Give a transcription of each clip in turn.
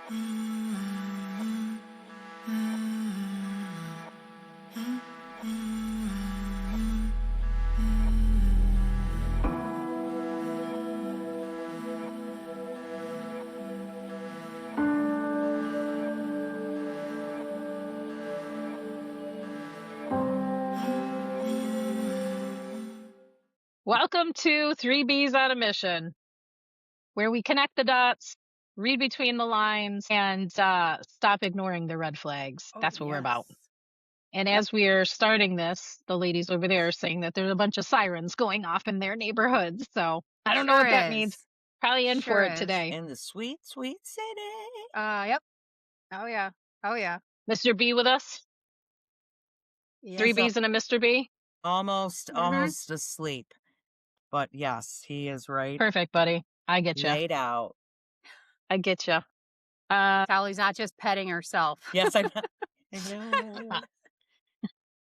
Welcome to 3Bs on a Mission, where we connect the dots, read between the lines, and stop ignoring the red flags. That's what we're about. And as we are starting this, the ladies over there are saying that there's a bunch of sirens going off in their neighborhoods. So I don't know what that means. Probably in for it today. In the sweet, sweet city. Yep. Oh yeah. Oh yeah. Mr. B with us? Yes. 3Bs and a Mr. B? Almost asleep. But yes, he is right. Perfect, buddy. I get you. Laid out. I get you. Sally's not just petting herself. Yes, I know.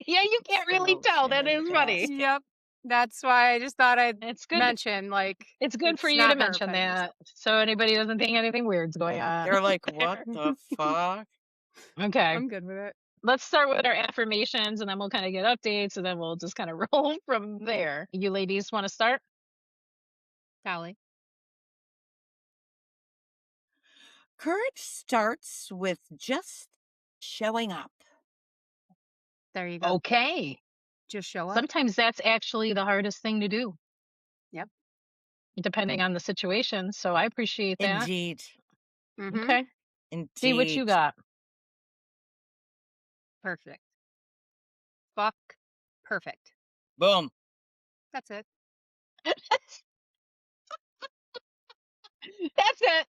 Yeah, you can't really tell. That is funny. Yep. That's why I just thought I'd It's good. mention, like, It's good for you to mention that, so anybody doesn't think anything weird's going on. They're like, what the fuck? Okay. I'm good with it. Let's start with our affirmations, and then we'll kind of get updates, and then we'll just kind of roll from there. You ladies want to start? Sally. Courage starts with just showing up. There you go. Okay. Just show up. Sometimes that's actually the hardest thing to do. Yep. Depending on the situation. So I appreciate that. Indeed. Mhm. Okay. Indeed. See what you got. Perfect. Fuck. Perfect. Boom. That's it. That's it.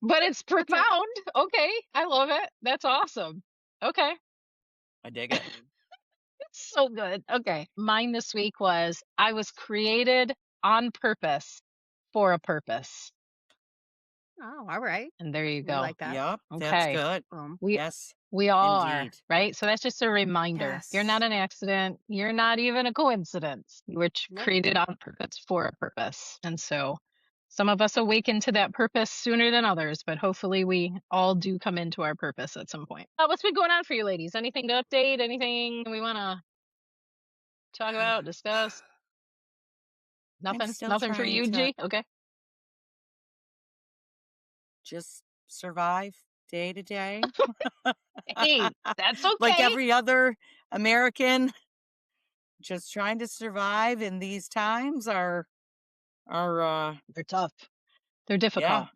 But it's profound. Okay. I love it. That's awesome. Okay. I dig it. It's so good. Okay. Mine this week was I was created on purpose for a purpose. Oh, all right. And there you We go. like that. Yep. Okay. That's good. Boom. Yes. We all are, Indeed. right? So that's just a reminder. You're not an accident. You're not even a coincidence. You were Nope. created on purpose for a purpose. And so some of us awaken to that purpose sooner than others, but hopefully we all do come into our purpose at some point. What's been going on for you ladies? Anything to update? Anything we want to talk about, discuss? Nothing? still Nothing for trying you, to- G? Okay. Just survive day to day. Hey, that's okay. Like every other American, just trying to survive in these times are They're tough. They're difficult.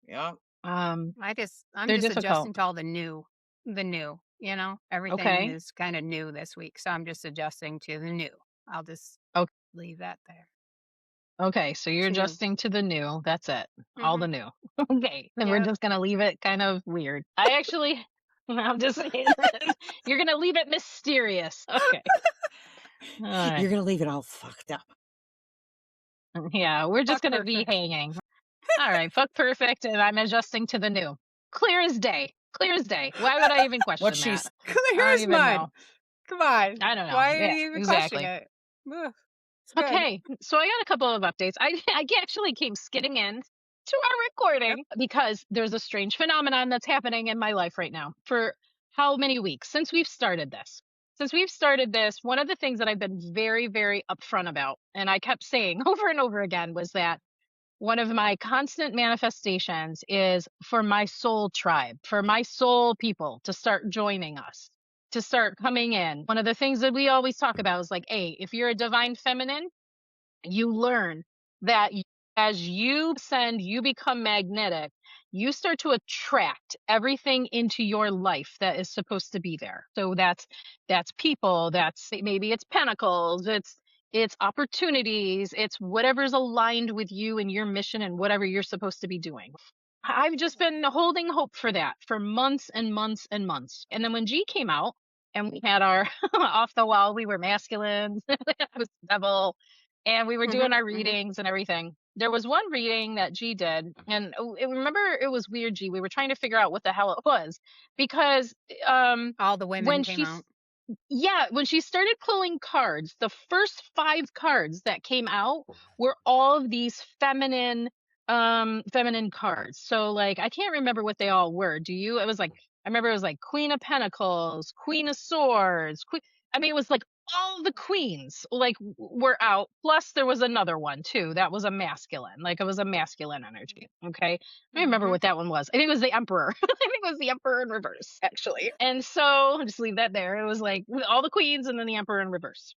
yeah. I'm They're just difficult. adjusting to all the new, you know, everything Okay. is kind of new this week. So I'm just adjusting to the new. I'll just leave that there. Okay, so you're To you. adjusting to the new. That's it. All the new. Okay. Then we're Yep. just gonna leave it kind of weird. I'm just saying you're gonna leave it mysterious. Okay. All right. You're gonna leave it all fucked up. Yeah, we're just Fuck gonna be perfect. hanging. All right, fuck perfect, and I'm adjusting to the new. Clear as day. Clear as day. Why would I even question What that? she's I Clear don't as even mud. know. Come on. I don't know. Why are Yeah, you even exactly. questioning it? Ugh, it's good. Okay, so I got a couple of updates. I actually came skidding in to our recording because there's a strange phenomenon that's happening in my life right now. For how many weeks since we've started this? Since we've started this, one of the things that I've been very, very upfront about, and I kept saying over and over again, was that one of my constant manifestations is for my soul tribe, for my soul people to start joining us, to start coming in. One of the things that we always talk about is like, hey, if you're a divine feminine, you learn that as you ascend, you become magnetic, you start to attract everything into your life that is supposed to be there. So that's people, maybe it's pentacles, it's opportunities, it's whatever's aligned with you and your mission and whatever you're supposed to be doing. I've just been holding hope for that for months and months and months. And then when G came out and we had our off the wall, we were masculines, I was the devil, and we were doing our readings and everything. There was one reading that G did, and remember, it was weird, G. We were trying to figure out what the hell it was because all the women came out. Yeah, when she started pulling cards, the first 5 cards that came out were all of these feminine feminine cards. So like I can't remember what they all were. Do you? It was like I remember it was like Queen of Pentacles, Queen of Swords, Queen. I mean, it was like all the queens like were out. Plus there was another one too. That was a masculine. Like it was a masculine energy. Okay. I remember Mm-hmm. what that one was. I think it was the Emperor. I think it was the Emperor in reverse, actually. And so I'll just leave that there. It was like all the queens and then the Emperor in reverse.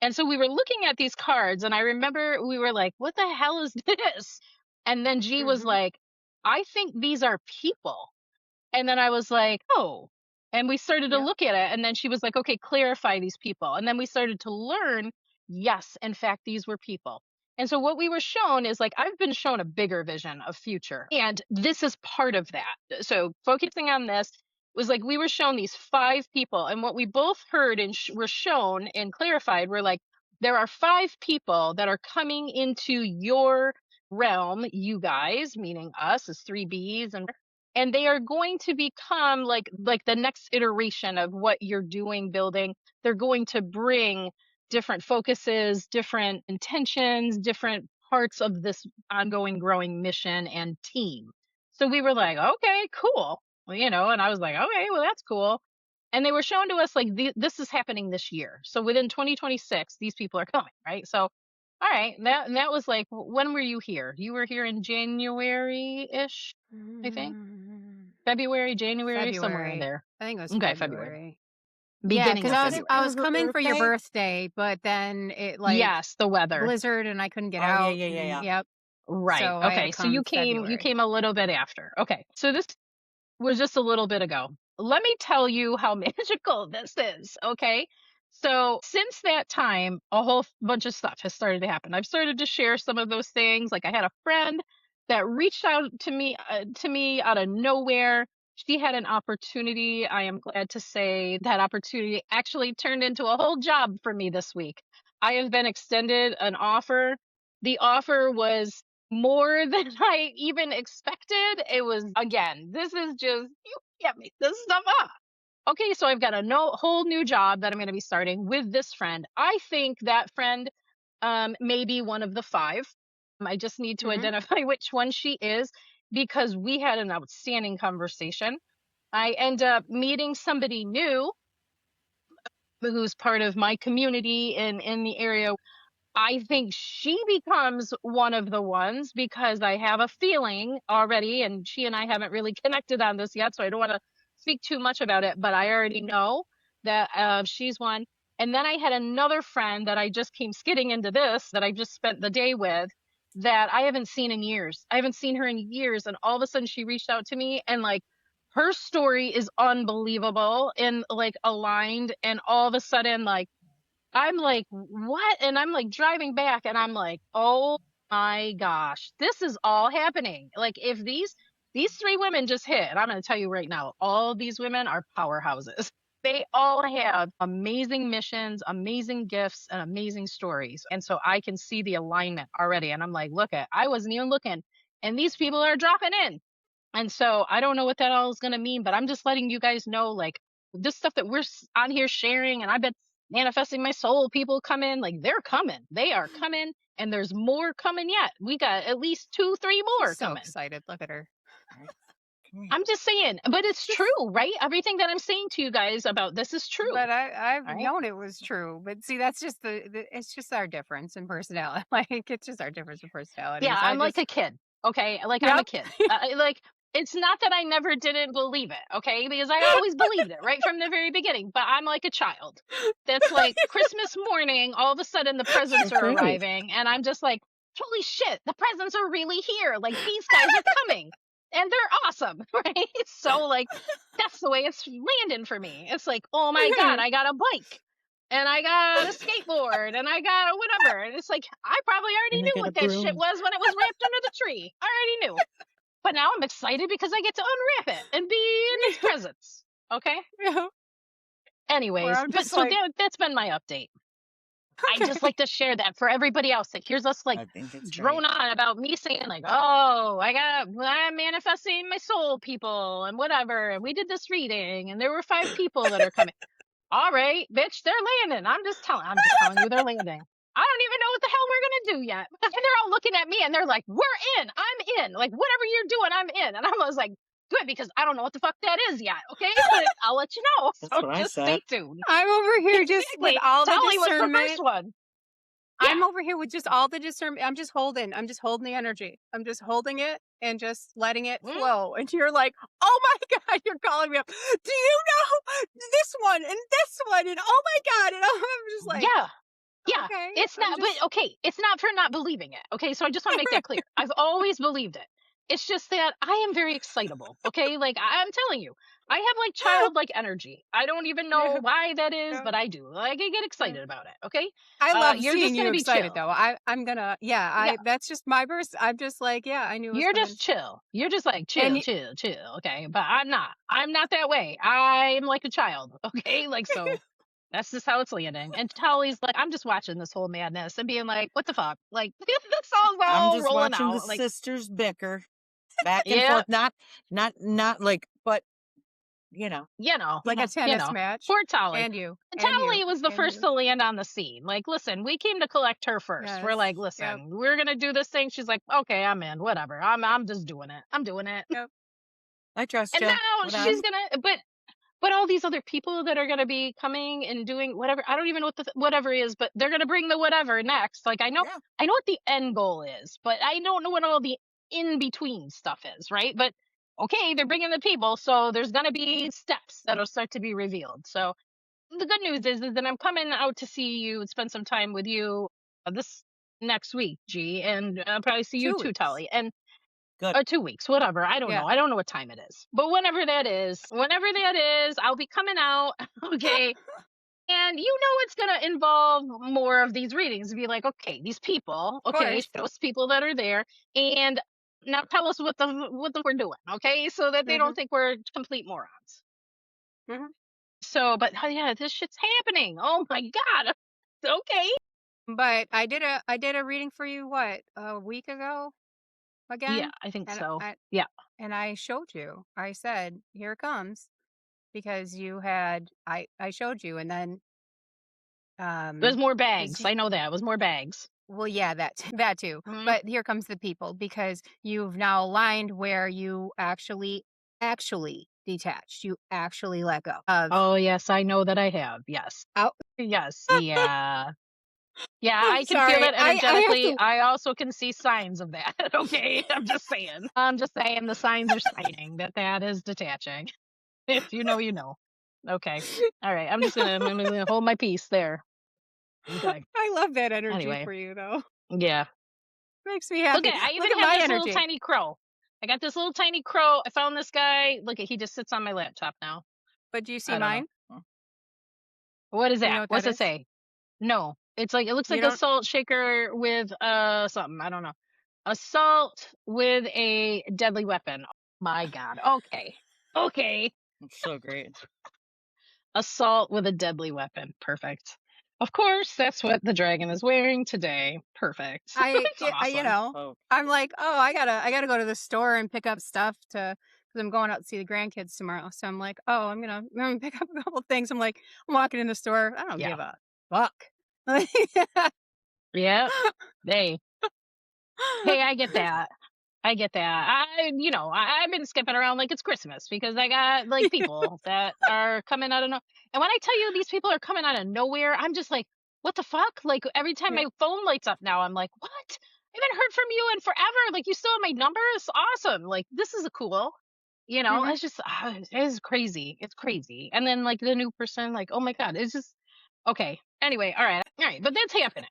And so we were looking at these cards, and I remember we were like, what the hell is this? And then G was Mm-hmm. like, I think these are people. And then I was like, oh. And we started to Yep. look at it. And then she was like, okay, clarify these people. And then we started to learn, yes, in fact, these were people. And so what we were shown is like, I've been shown a bigger vision of future. And this is part of that. So focusing on this was like, we were shown these 5 people. And what we both heard and were shown and clarified were like, there are 5 people that are coming into your realm, you guys, meaning us as 3Bs, and they are going to become like the next iteration of what you're doing, building. They're going to bring different focuses, different intentions, different parts of this ongoing growing mission and team. So we were like, okay, cool. Well, and I was like, okay, well, that's cool. And they were shown to us like this is happening this year. So within 2026, these people are coming, right? So all right, that was like, when were you here? You were here in January-ish, I think. February, January, somewhere in February. there. I think it was Okay, February. February. Yeah, Beginning because of Was it I February. for was her coming for your birthday? birthday, but then it like Yes, the weather. blizzard and I couldn't get Oh, yeah, out. yeah, yeah, And, yeah. yep. Right. So I had to Okay. So you come came February. a little bit after. Okay. So this was just a little bit ago. Let me tell you how magical this is. Okay. So since that time, a whole bunch of stuff has started to happen. I've started to share some of those things. Like I had a friend that reached out to me out of nowhere. She had an opportunity. I am glad to say that opportunity actually turned into a whole job for me this week. I have been extended an offer. The offer was more than I even expected. It was, again, this is just, you can't make this stuff up. Okay, so I've got a whole new job that I'm going to be starting with this friend. I think that friend may be one of the 5. I just need to Mm-hmm. identify which one she is because we had an outstanding conversation. I end up meeting somebody new who's part of my community in the area. I think she becomes one of the ones because I have a feeling already, and she and I haven't really connected on this yet, so I don't want to speak too much about it, but I already know that she's one. And then I had another friend that I just came skidding into this that I just spent the day with that I haven't seen in years. I haven't seen her in years. And all of a sudden she reached out to me and like her story is unbelievable and like aligned. And all of a sudden, like, I'm like, what? And I'm like driving back and I'm like, oh my gosh, this is all happening. Like if these 3 women just hit, and I'm going to tell you right now, all these women are powerhouses. They all have amazing missions, amazing gifts, and amazing stories. And so I can see the alignment already. And I'm like, look at, I wasn't even looking. And these people are dropping in. And so I don't know what that all is going to mean, but I'm just letting you guys know, like, this stuff that we're on here sharing, and I've been manifesting my soul, people come in, like, they're coming. They are coming, and there's more coming yet. We got at least 2, 3 more She's so coming. excited. Look at her. Come here. I'm just saying, but it's true, right? Everything that I'm saying to you guys about this is true. But I've Right? known it was true. But see, that's just it's just our difference in personality. Like it's just our difference in personalities. Yeah, I I'm like just a kid. Okay, like I'm a yep. kid. Like it's not that I never didn't believe it, okay? Because I always believed it right from the very beginning. But I'm like a child. That's like Christmas morning, all of a sudden the presents That's are right. arriving, and I'm just like, holy shit, the presents are really here. Like these guys are coming. And they're awesome, right? So like that's the way it's landing for me. It's like, oh my God, I got a bike and I got a skateboard and I got a whatever. And it's like, I probably already And I knew got a what that shit broom. was when it was wrapped under the tree. I already knew. But now I'm excited because I get to unwrap it and be in its presence. Okay. Yeah. Where Anyways, I'm but just so like, that's been my update. I just okay. like to share that for everybody else that hears us like I think it's drone great. on about me saying like, oh, I'm manifesting my soul people and whatever. And we did this reading and there were 5 people that are coming. All right, bitch, they're landing. I'm just telling you they're landing. I don't even know what the hell we're gonna do yet. And they're all looking at me and they're like, we're in, I'm in. Like, whatever you're doing, I'm in. And I was like, good, because I don't know what the fuck that is yet. Okay. But I'll let you know. That's So what I just stay said. tuned. I'm over here just with Exactly. all the Tolly was the discernment. first one. I'm Yeah. over here with just all the discernment. I'm just holding the energy. I'm just holding it and just letting it Mm, flow. And you're like, oh my God, you're calling me up. Do you know this one and this one? And oh my God. And I'm just like, yeah. Yeah. okay, It's I'm not, but just, okay. It's not for not believing it. Okay. So I just want to make that clear. I've always believed it. It's just that I am very excitable. Okay. Like I'm telling you, I have like childlike energy. I don't even know yeah, why that is, yeah, but I do. Like I get yeah. excited about it. Okay. I love You're seeing just going you to be excited chill. though. I'm gonna, yeah, Yeah. that's just my burst. I'm just like, yeah, I knew it was You're coming. just chill. You're just like And chill, chill, chill. Okay. But I'm not. I'm not that way. I'm like a child. Okay. Like, so that's just how it's landing. And Tolly's like, I'm just watching this whole madness and being like, what the fuck? Like, this song's I'm all just rolling watching the out. Like, sisters bicker back and yeah, forth. Not like, but you know, like a you tennis know, match. poor Tolly. And you, And and you, Tolly was the and first you. to land on the scene. Like, listen, we came to collect her first. We're Yes. like, Yep. listen, we're gonna do this thing. She's like, okay, I'm in. Whatever. I'm just doing it. I'm doing it. Yep. I trust And you. now Whatever. she's gonna, but all these other people that are gonna be coming and doing whatever. I don't even know what the whatever is, but they're gonna bring the whatever next. Like, Yeah. I know what the end goal is, but I don't know what all the in between stuff is, right? But okay, they're bringing the people, so there's gonna be steps that'll start to be revealed. So the good news is that I'm coming out to see you and spend some time with you this next week, G, and I'll probably see you 2 too, weeks. Tully, and Good. or 2 weeks, whatever. I don't Yeah. know. I don't know what time it is, but whenever that is, I'll be coming out. Okay, and you know it's gonna involve more of these readings. Be like, okay, these people, Of okay, course. those people that are there, and now tell us what the we're doing, okay, so that they don't Mhm. think we're complete morons. Mhm. So, but oh, yeah, this shit's happening. Oh my god. Okay. But I did a reading for you what, a week ago Yeah, again? I think And so. I Yeah. and I showed you. I said, "Here it comes," because you had I showed you and then There's more this bags. I know that. It was more bags. well, yeah, that that too. Mhm. But here comes the people because you've now aligned where you actually detached. You actually let go of Oh, yes, I know that I have. Yes. out. Yes. Yeah. Yeah, I'm I can feel sorry. it I have energetically. to I also can see signs of that. Okay. I'm just saying. I'm just saying the signs are signing that that is detaching. If you know, you know. Okay. All right. I'm gonna hold my peace there. Okay. I love that energy Anyway. for you though. Yeah. Makes me Look happy. at I Look even at have my this little energy. tiny crow. I got this little tiny crow. I found this guy. Look at he just sits on my laptop now. But do you see I don't know. mine? What is Do you know that? what that What's it is? say? No. It's like it looks You like a don't salt shaker with something. I don't know. Assault with a deadly weapon. Oh my god. Okay. Okay. It's so great. Assault with a deadly weapon. Perfect. Of course, that's what the dragon is wearing today. Perfect. It's you awesome. know, Oh, I'm like, "Oh, I gotta go to the store and pick up stuff to because I'm going out to see the grandkids tomorrow." So I'm like, "Oh, I'm gonna pick up a couple things." I'm like, I'm walking in the store. I don't Yeah. give a fuck. Yeah. Hey. Hey, I get that. I get that. I've been skipping around like it's Christmas because I got like people that are coming out of no. And when I tell you these people are coming out of nowhere, I'm just like, what the fuck? Like every time Yeah. my phone lights up now, I'm like, what? I haven't heard from you in forever. Like you still have my number? It's awesome. Like this is a cool. Mhm. It's just it's crazy. It's crazy. And then like the new person, like, oh my god, it's just okay. Anyway, all right. But that's happening.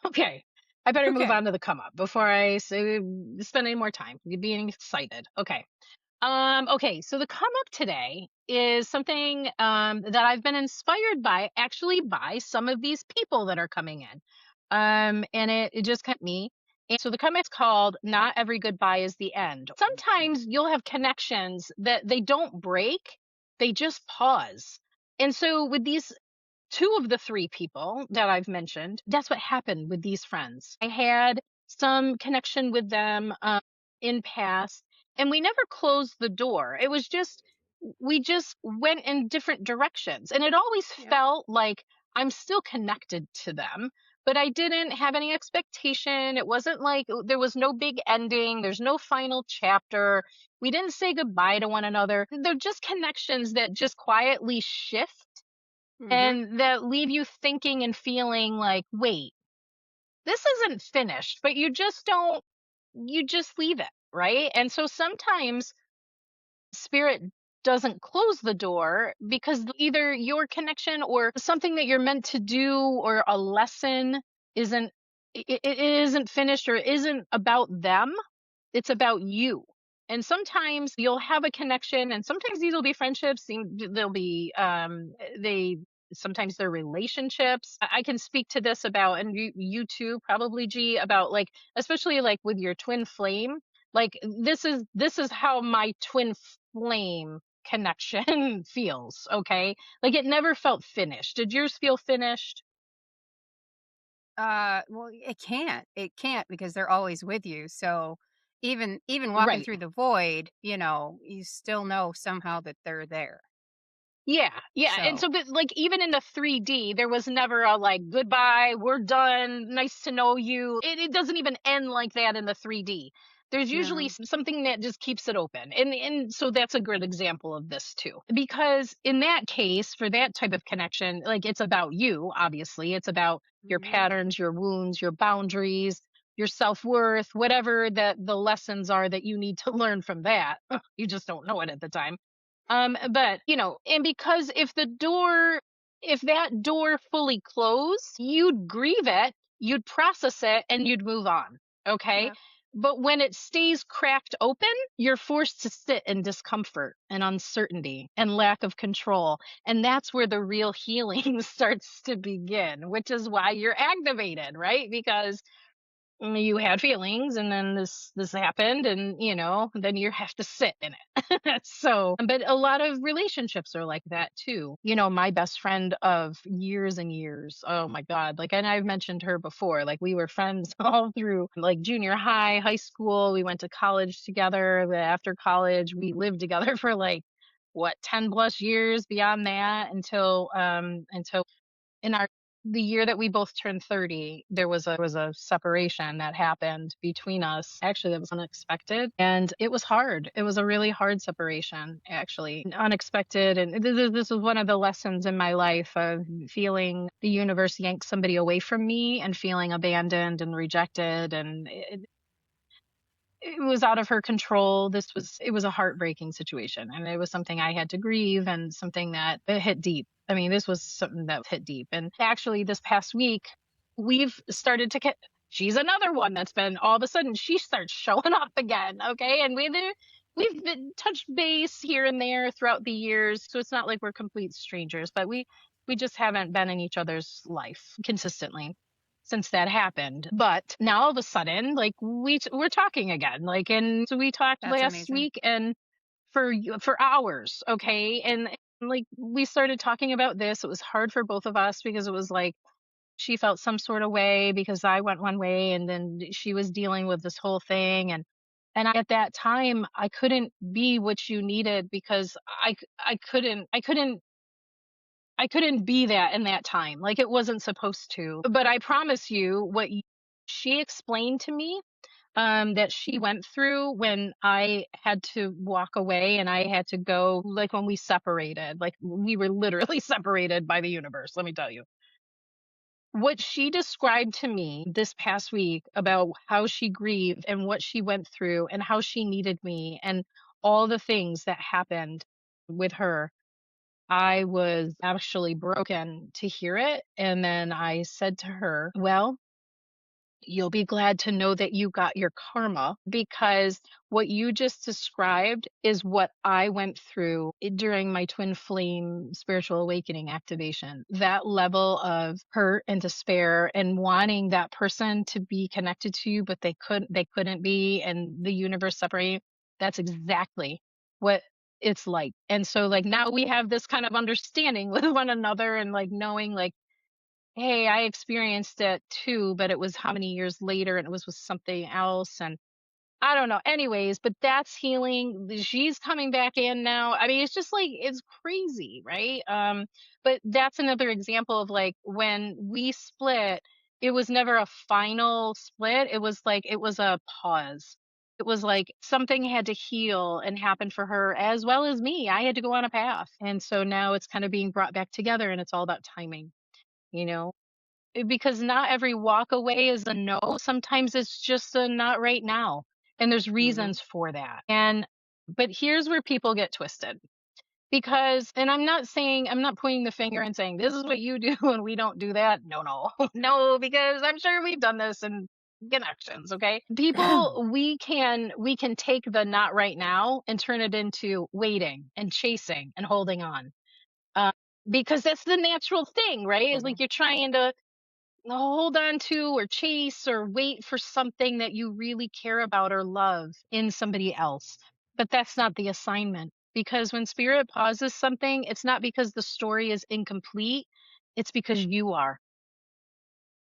Okay. I better move Okay. on to the come up before I spend any more time being excited. Okay. Okay, so the come up today is something that I've been inspired by actually by some of these people that are coming in. And it just cut me. And so the come up's called Not Every Goodbye is the End. Sometimes you'll have connections that they don't break, they just pause. And so with these two of the three people that I've mentioned, that's what happened with these friends. I had some connection with them in past, and we never closed the door. It was just we just went in different directions, and it always Yeah. felt like I'm still connected to them, but I didn't have any expectation. It wasn't like there was no big ending, there's no final chapter. We didn't say goodbye to one another. They're just connections that just quietly shift Mhm. and that leave you thinking and feeling like, wait, this isn't finished, but you just leave it, right? And so sometimes spirit doesn't close the door because either your connection or something that you're meant to do or a lesson isn't it isn't finished or isn't about them, it's about you. And sometimes you'll have a connection, and sometimes these will be friendships, they'll be they sometimes they're relationships. I can speak to this about, and you too probably, G, about like, especially like with your twin flame. Like this is how my twin flame connection feels, okay? Like it never felt finished. Did yours feel finished? Well, it can't because they're always with you. So even walking Right. through the void, you still know somehow that they're there. Yeah, yeah, and So, so, but, like, even in the 3D, there was never a, like, "Goodbye, we're done, nice to know you." It doesn't even end like that in the 3D. There's usually no. something that just keeps it open, and so that's a good example of this too. Because in that case, for that type of connection, like, it's about you, obviously. It's about your Mhm. patterns, your wounds, your boundaries, your self-worth, whatever the lessons are that you need to learn from that. You just don't know it at the time. But and because if that door fully closed, you'd grieve it, you'd process it, and you'd move on. Okay. Yeah, But when it stays cracked open, you're forced to sit in discomfort and uncertainty and lack of control. And that's where the real healing starts to begin, which is why you're activated, right? Because you had feelings and then this happened, and then you have to sit in it. So but a lot of relationships are like that too. My best friend of years and years, oh my god, like, and I've mentioned her before, like we were friends all through like junior high, high school, we went to college together, but after college we lived together for like what, 10 plus years beyond that, until in our the year that we both turned 30, there was a separation that happened between us. Actually, that was unexpected, and it was hard. It was a really hard separation, actually, unexpected. And this was one of the lessons in my life of feeling the universe yank somebody away from me and feeling abandoned and rejected, and it was out of her control. It was a heartbreaking situation, and it was something I had to grieve, and something that it hit deep. I mean, this was something that hit deep. And actually this past week, we've started to get she's another one that's been, all of a sudden she starts showing up again, okay? And we've been touched base here and there throughout the years, so it's not like we're complete strangers, but we just haven't been in each other's life consistently since that happened. But now all of a sudden, like we're talking again. Like, and so we talked that's last amazing. week, and for hours, okay? And like we started talking about this. It was hard for both of us because it was like she felt some sort of way because I went one way, and then she was dealing with this whole thing. At that time I couldn't be what you needed because I couldn't be that in that time. Like it wasn't supposed to. But I promise you, she explained to me, that she went through when I had to walk away and I had to go, like when we separated, like we were literally separated by the universe, let me tell you. What she described to me this past week about how she grieved and what she went through and how she needed me and all the things that happened with her, I was actually broken to hear it. And then I said to her, well, you'll be glad to know that you got your karma, because what you just described is what I went through during my twin flame spiritual awakening activation. That level of hurt and despair and wanting that person to be connected to you, but they couldn't be, and the universe separate. That's exactly what it's like. And so like now we have this kind of understanding with one another, and like knowing like, hey, I experienced it too, but it was how many years later, and it was with something else. I don't know. Anyways, but that's healing. She's coming back in now. I mean, it's just like it's crazy, right? But that's another example of like when we split, it was never a final split. It was like it was a pause. It was like something had to heal and happen for her as well as me. I had to go on a path. And so now it's kind of being brought back together and it's all about timing, you know? Because not every walk away is a no. Sometimes it's just a not right now. And there's Mhm. reasons for that. But here's where people get twisted. Because, and I'm not saying, I'm not pointing the finger and saying, this is what you do and we don't do that. No, no, no, because I'm sure we've done this in connections. Okay. People, we can take the not right now and turn it into waiting and chasing and holding on. Uh, because that's the natural thing, right? It's like Mhm. you're trying to hold on to or chase or wait for something that you really care about or love in somebody else. But that's not the assignment because when spirit pauses something, it's not because the story is incomplete, it's because you are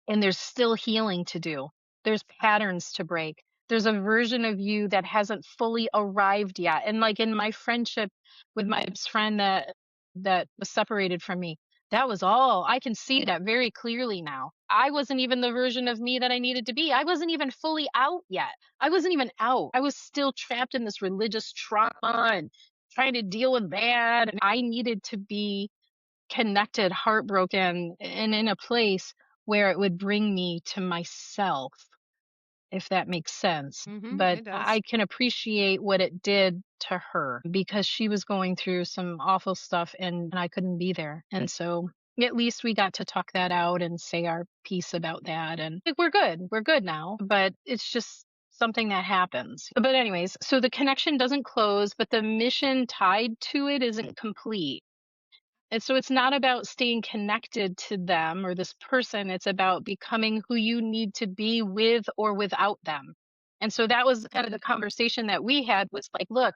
and there's still healing to do. There's patterns to break. There's a version of you that hasn't fully arrived yet. And like in my friendship with my best friend that was separated from me, that was all. I can see that very clearly now. I wasn't even the version of me that I needed to be. I wasn't even fully out yet. I wasn't even out. I was still trapped in this religious trauma and trying to deal with that. And I needed to be connected, heartbroken, and in a place where it would bring me to myself, if that makes sense. Mhm. But It does. I can appreciate what it did to her because she was going through some awful stuff and I couldn't be there. And so at least we got to talk that out and say our piece about that. And like, we're good. We're good now. But it's just something that happens. But, anyways, so the connection doesn't close, but the mission tied to it isn't complete. And so it's not about staying connected to them or this person. It's about becoming who you need to be with or without them. And so that was kind of the conversation that we had was like, look,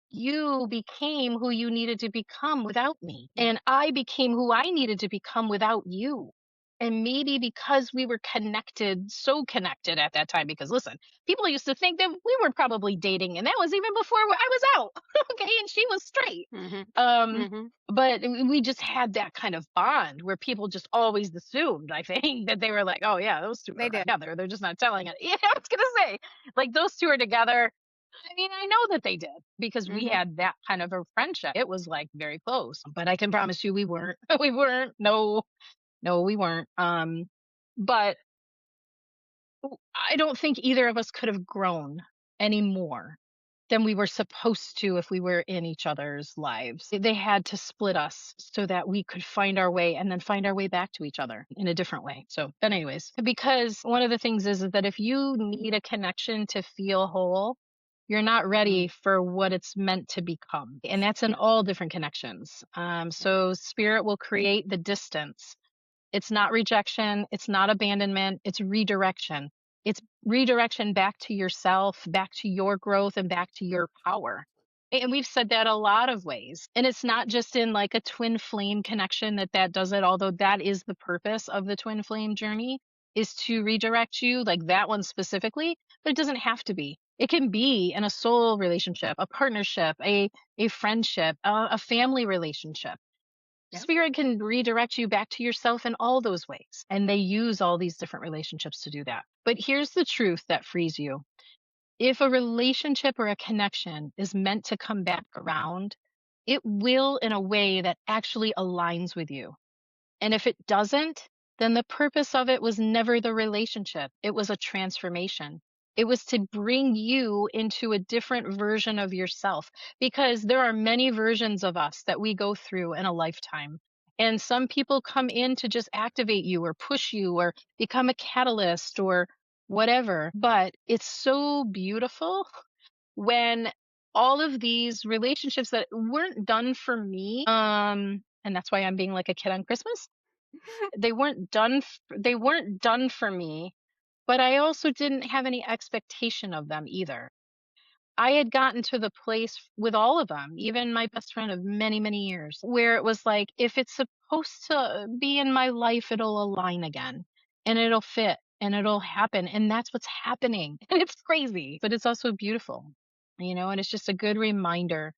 you became who you needed to become without me. And I became who I needed to become without you. And maybe because we were connected, so connected at that time, because listen, people used to think that we were probably dating, and that was even before I was out. Okay. And she was straight. Mhm. Um, Mhm. but we just had that kind of bond where people just always assumed, I think, that they were like, "Oh, yeah, those 2 They are did. together. They're just not telling it." Yeah, I was gonna say, like, those 2 are together. I mean, I know that they did because we Mhm. had that kind of a friendship. It was, like, very close, but I can promise you we weren't. We weren't. No, no, we weren't. But I don't think either of us could have grown any more than we were supposed to if we were in each other's lives. They had to split us so that we could find our way and then find our way back to each other in a different way. So, but anyways, because one of the things is that if you need a connection to feel whole, you're not ready Mhm. for what it's meant to become. And that's in Yep. all different connections. Yep. So spirit will create the distance. It's not rejection, it's not abandonment, it's redirection. It's redirection back to yourself, back to your growth, and back to your power. And we've said that a lot of ways. And it's not just in like a twin flame connection that does it, although that is the purpose of the twin flame journey is to redirect you, like that one specifically, but it doesn't have to be. It can be in a soul relationship, a partnership, a friendship, a family relationship. Yep. Spirit can redirect you back to yourself in all those ways. And they use all these different relationships to do that. But here's the truth that frees you. If a relationship or a connection is meant to come back around, it will in a way that actually aligns with you. And if it doesn't, then the purpose of it was never the relationship. It was a transformation. It was to bring you into a different version of yourself because there are many versions of us that we go through in a lifetime. And some people come in to just activate you or push you or become a catalyst or whatever. But it's so beautiful when all of these relationships that weren't done for me, and that's why I'm being like a kid on Christmas, they weren't done for me, but I also didn't have any expectation of them either. I had gotten to the place with all of them, even my best friend of many, many years, where it was like, if it's supposed to be in my life, it'll align again and it'll fit and it'll happen. And that's what's happening. And it's crazy, but it's also beautiful, and it's just a good reminder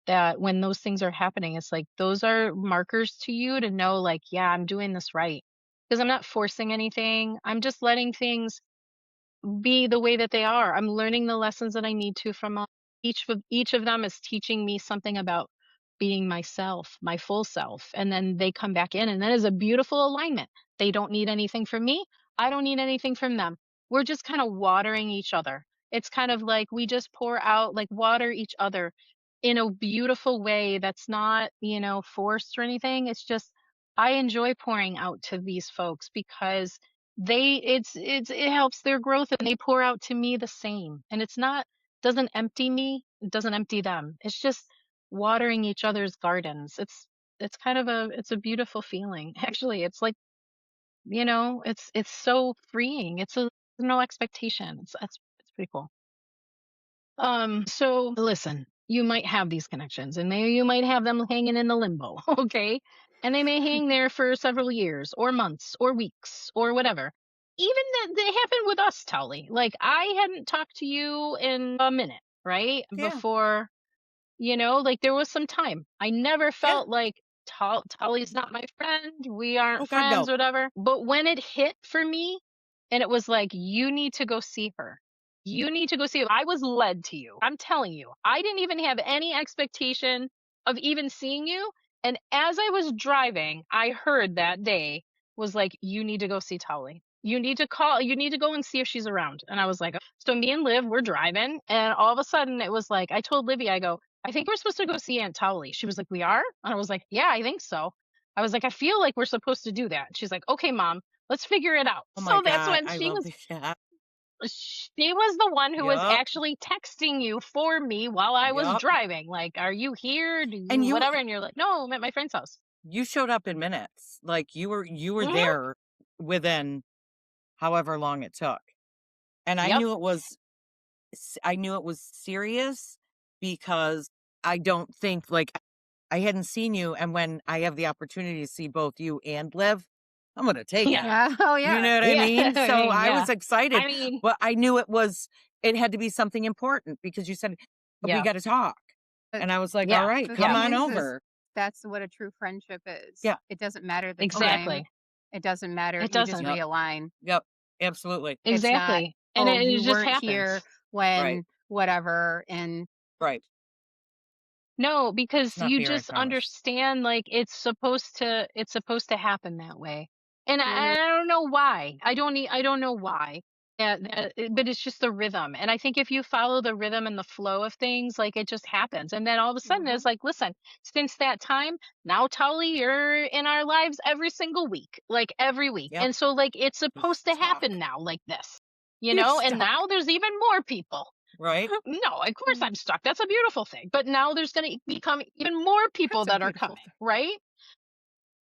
that when those things are happening, it's like those are markers to you to know, like, yeah, I'm doing this right. Because I'm not forcing anything. I'm just letting things be the way that they are. I'm learning the lessons that I need to from each of them is teaching me something about being myself, my full self. And then they come back in and that is a beautiful alignment. They don't need anything from me. I don't need anything from them. We're just kind of watering each other. It's kind of like we just pour out, like water each other in a beautiful way that's not, forced or anything. It's just I enjoy pouring out to these folks because it helps their growth and they pour out to me the same. And it's not doesn't empty me, it doesn't empty them. It's just watering each other's gardens. It's kind of it's a beautiful feeling. Actually, it's like, it's so freeing. It's a no expectation. It's pretty cool. So listen, you might have these connections and you might have them hanging in the limbo, okay? And they may hang there for several years or months or weeks or whatever. Even that they happened with us, Tully. Like I hadn't talked to you in a minute, right? Yeah. Before like there was some time. I never Yeah. felt like Tully's not my friend. We aren't Oh God, friends, no. whatever. But when it hit for me, and it was like, you need to go see her. You need to go see her. I was led to you. I'm telling you, I didn't even have any expectation of even seeing you. And as I was driving, I heard that day was like, you need to go see Tully. You need to go and see if she's around. And I was like, so me and Liv, we're driving. And all of a sudden it was like, I told Livy, I go, I think we're supposed to go see Aunt Towley. She was like, we are? And I was like, yeah, I think so. I was like, I feel like we're supposed to do that. She's like, okay, mom, let's figure it out. Oh my So that's God, when I she love was, the yeah. she was the one who was Yup. actually texting you for me while I was Yup. driving. Like, are you here? Do And you, you whatever? And you're like, no, I'm at my friend's house. you showed up in minutes. Like you were Hmm. there within however long it took. And Yep. I knew it was serious because I don't think like I hadn't seen you, and when I have the opportunity to see both you and Liv, I'm gonna take Yeah. it. Yeah. Oh You yeah. know what I Yeah. mean? I So mean, I yeah. was excited, I mean, but I knew it had to be something important because you said we yeah. got to talk. But And I was like, "All Yeah. right, the come Yeah. thing on is over." that's what a true friendship is. Yeah. It doesn't matter the Oh yeah. time. Exactly. It doesn't matter. It You just doesn't. Yep. realign. Yep. Absolutely. It's not, Exactly. And oh, it you just weren't here happens. Right. when whatever. And Right. No, It's because not you fair, I just promise. understand like it's supposed to happen that way. And mhm, I don't know why. I don't know why. But it's just the rhythm. And I think if you follow the rhythm and the flow of things, like it just happens. And then all of a sudden mhm, it's like, listen, since that time, now Tully, you're in our lives every single week, like every week. Yep. And so like it's You're supposed to happen stuck. now like this, you're and stuck. now there's even more people. Right? No, of course Mm, I'm stuck. That's a beautiful thing. But now there's going to become even more people that's a that are beautiful coming, thing. right?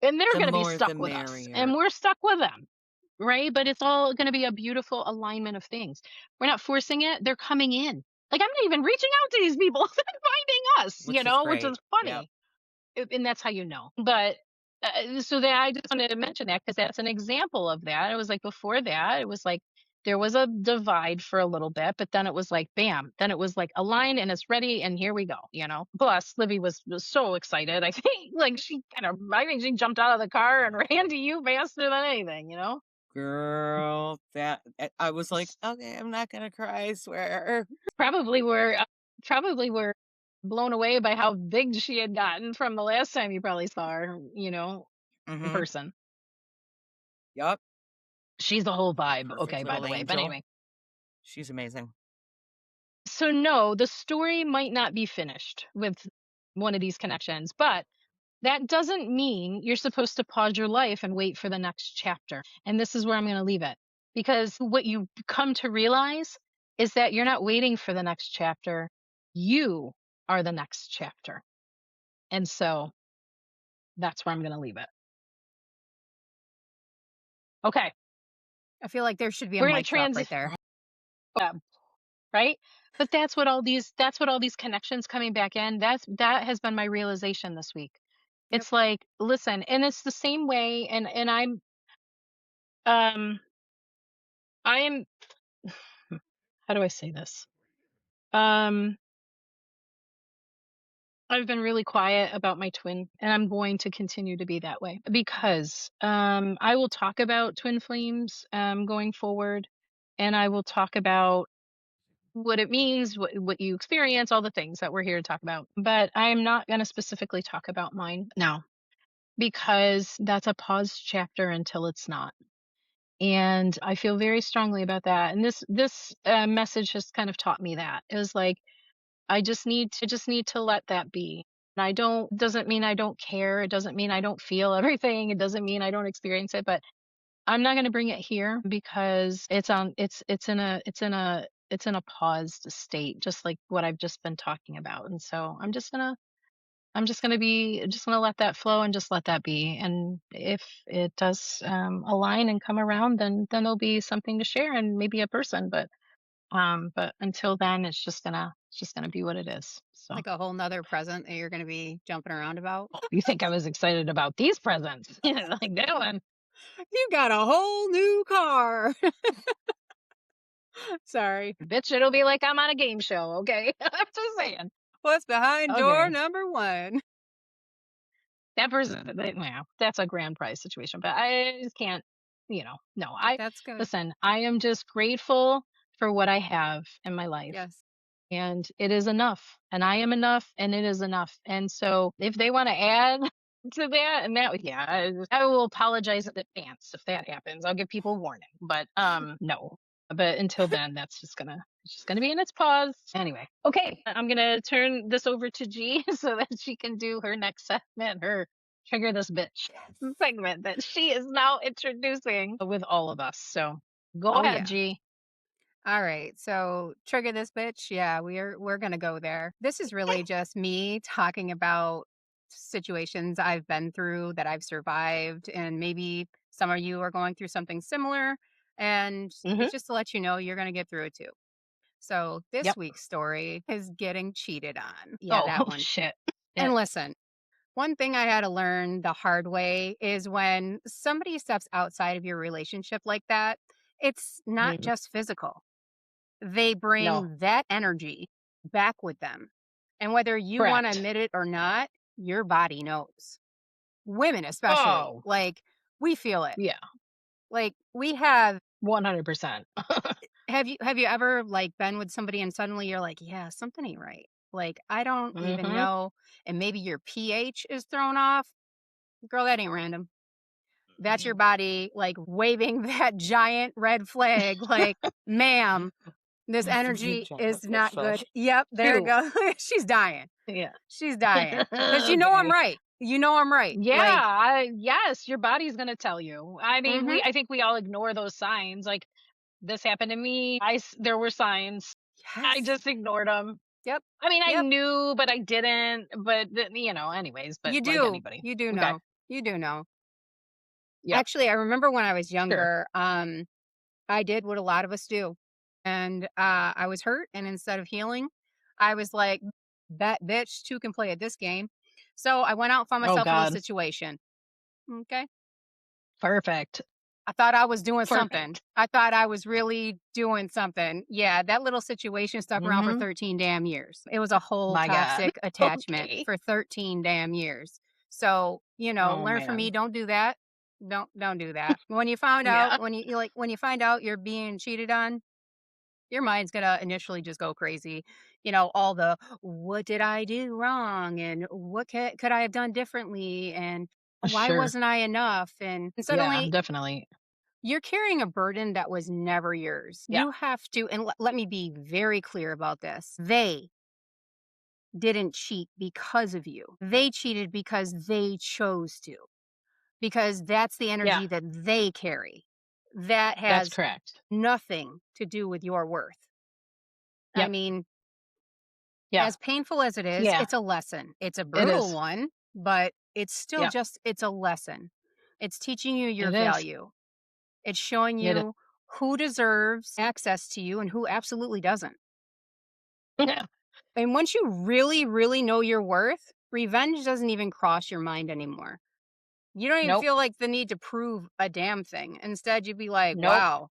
And they're The going to be more the stuck with us, and merrier. we're stuck with them, right? But it's all going to be a beautiful alignment of things. We're not forcing it, they're coming in. Like I'm not even reaching out to these people, they're finding us, Which is which great. is Yep. funny. And that's how you know. But so that I just wanted to mention that because that's an example of that. It was like before that, it was like there was a divide for a little bit, but then it was like bam, then it was like aligned and it's ready, and here we go. Plus, Livy was so excited. I think like I think she jumped out of the car and ran to you faster than anything. Girl, that I was like, "Okay, I'm not gonna cry, I swear." Probably were probably were blown away by how big she had gotten from the last time you probably saw her, in Mhm. person. Yep. She's the whole vibe, Perfect okay, by little the way. But angel. anyway, She's amazing. so no, the story might not be finished with one of these connections, but that doesn't mean you're supposed to pause your life and wait for the next chapter. And this is where I'm going to leave it. Because what you come to realize is that you're not waiting for the next chapter. You are the next chapter. And so that's where I'm going to leave it. Okay. I feel like there should be a We're going to mic drop transit, right there. right? But that's what all these connections coming back in, that has been my realization this week. Yep. It's like, listen, and it's the same way, and I'm um I am how do I say this? Um, I've been really quiet about my twin, and I'm going to continue to be that way because I will talk about twin flames going forward, and I will talk about what it means, what you experience, all the things that we're here to talk about. But I'm not going to specifically talk about mine now because that's a paused chapter until it's not. And I feel very strongly about that. And this message has kind of taught me that. It was like I just need to let that be. And I don't doesn't mean I don't care. It doesn't mean I don't feel everything. It doesn't mean I don't experience it, but I'm not going to bring it here because it's in a paused state, just like what I've just been talking about. And so I'm just gonna let that flow and just let that be. And if it does align and come around, then there'll be something to share and maybe a person. But until then, it's just gonna be what it is. So Like a whole nother present that you're gonna be jumping around about. you think I was excited about these presents? Like that one, You got a whole new car. Sorry. bitch. It'll be like I'm on a game show. Okay, I'm just saying. What's behind door Okay, number one? that person, well, that's a grand prize situation. But I just can't. No. I That's good. listen. I am just grateful for what I have in my life. Yes. And it is enough, and I am enough, and it is enough. And so if they want to add to that, and that, yeah, I will apologize in advance if that happens. I'll give people warning, but no. But until then, it's just gonna be in its pause anyway. Okay, I'm gonna turn this over to G so that she can do her next segment, her trigger this bitch segment that she is now introducing with all of us. So go Oh ahead, yeah. G. All right. So trigger this bitch. Yeah, we're gonna go there. This is really just me talking about situations I've been through that I've survived, and maybe some of you are going through something similar. And Hmm. it's just to let you know you're gonna get through it too. So this Yep. week's story is getting cheated on. Yeah, Oh, that one. shit. And Shit. listen, one thing I had to learn the hard way is when somebody steps outside of your relationship like that, it's not Mhm. just physical. They No. bring that energy back with them. And whether you want to Correct. admit it or not, your body knows. Women especially, Oh, like we feel it. yeah. Like we have 100%. have you ever like been with somebody and suddenly you're like, yeah, something ain't right. Like I don't even Mhm. know, and maybe your pH is thrown off. Girl, that ain't random. That's your Mhm. body like waving that giant red flag like, "Ma'am, this energy is not good." Yep, there it 2. goes. She's dying. Yeah. She's dying. 'Cause you know I'm Okay. right. You know I'm right. Yeah, Like, yes, your body's gonna tell you. I mean, mhm. I think we all ignore those signs, like, this happened to me. There were signs. I Yes. just ignored them. Yep. I mean, I Yep. knew, but I didn't, but anyways, but You like do. anybody. You do Okay. know. You do know. Yep. Actually, I remember when I was Sure. younger, I did what a lot of us do. And I was hurt, and instead of healing, I was like, "That bitch too can play at this game." So I went out and found Oh myself a little god. situation. Okay. Perfect. I thought I was doing something. Perfect. I thought I was really doing something. Yeah, that little situation stuck around for Mhm. 13 damn years. It was a whole My god. toxic attachment Okay. for 13 damn years. So, Oh, learn from me. man. Don't do that. Don't do that. When you found out, Yeah. when you find out you're being cheated on, your mind's gonna initially just go crazy. All the what did I do wrong, and what could I have done differently, and why Sure. wasn't I enough, and Yeah, suddenly definitely. you're carrying a burden that was never yours. Yeah. You have to, and let me be very clear about this. They didn't cheat because of you. They cheated because they chose to, because that's the Yeah, energy that they carry. That that's has correct. nothing to do with your worth. I Yep. mean, Yeah. as painful as it is, Yeah, it's a lesson. It's a it brutal is. one, but it's still Yeah, just, it's a lesson. It's teaching you your it is. value. It's showing It is. you who deserves access to you and who absolutely doesn't. Yeah. And once you really, really know your worth, revenge doesn't even cross your mind anymore. You don't even Nope. feel like the need to prove a damn thing. Instead, you'd be like, Nope. wow,